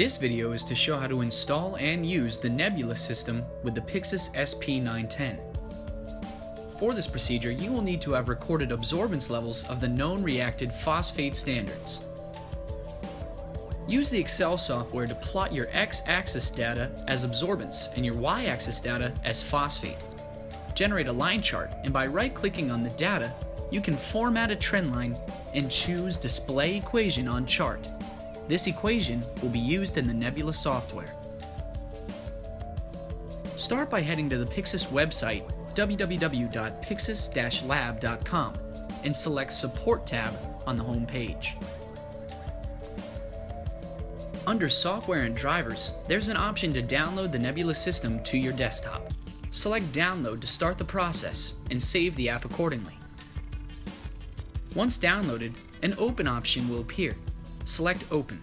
This video is to show how to install and use the Nebula system with the Pyxis SP-910. For this procedure, you will need to have recorded absorbance levels of the known reacted phosphate standards. Use the Excel software to plot your x-axis data as absorbance and your y-axis data as phosphate. Generate a line chart, and by right-clicking on the data, you can format a trend line and choose Display Equation on Chart. This equation will be used in the Nebula software. Start by heading to the Pyxis website, www.pyxis-lab.com, and select Support tab on the home page. Under Software and Drivers, there's an option to download the Nebula system to your desktop. Select Download to start the process and save the app accordingly. Once downloaded, an Open option will appear. Select Open.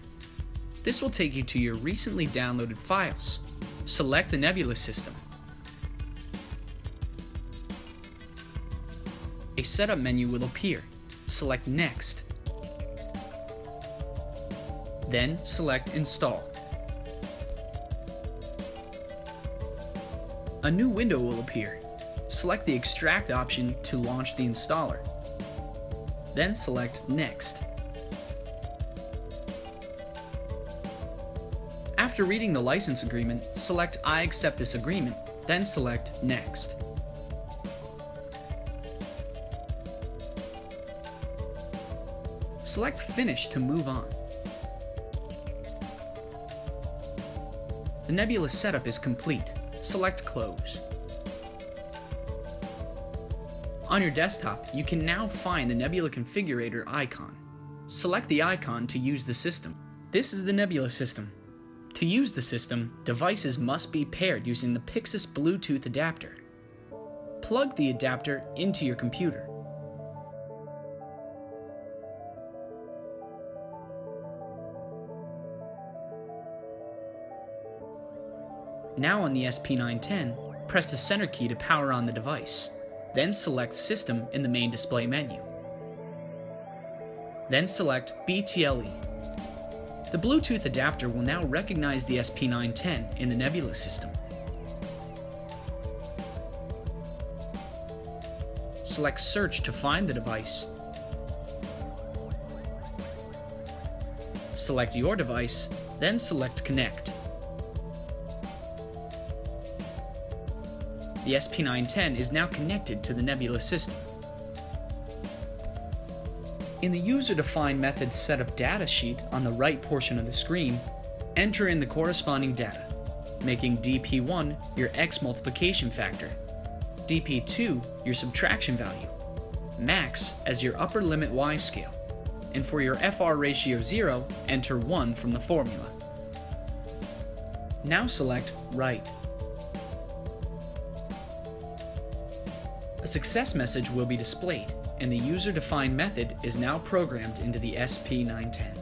This will take you to your recently downloaded files. Select the Nebula system. A setup menu will appear. Select Next. Then select Install. A new window will appear. Select the Extract option to launch the installer. Then select Next. After reading the license agreement, select I accept this agreement, then select Next. Select Finish to move on. The Nebula setup is complete. Select Close. On your desktop, you can now find the Nebula configurator icon. Select the icon to use the system. This is the Nebula system. To use the system, devices must be paired using the Pyxis Bluetooth adapter. Plug the adapter into your computer. Now on the SP-910, press the center key to power on the device. Then select System in the main display menu. Then select BTLE. The Bluetooth adapter will now recognize the SP-910 in the Nebula system. Select Search to find the device. Select your device, then select Connect. The SP-910 is now connected to the Nebula system. In the user-defined methods setup data sheet on the right portion of the screen, enter in the corresponding data, making dp1 your x multiplication factor, dp2 your subtraction value, max as your upper limit y scale, and for your FR ratio 0, enter 1 from the formula. Now select Write. A success message will be displayed, and the user-defined method is now programmed into the SP-910.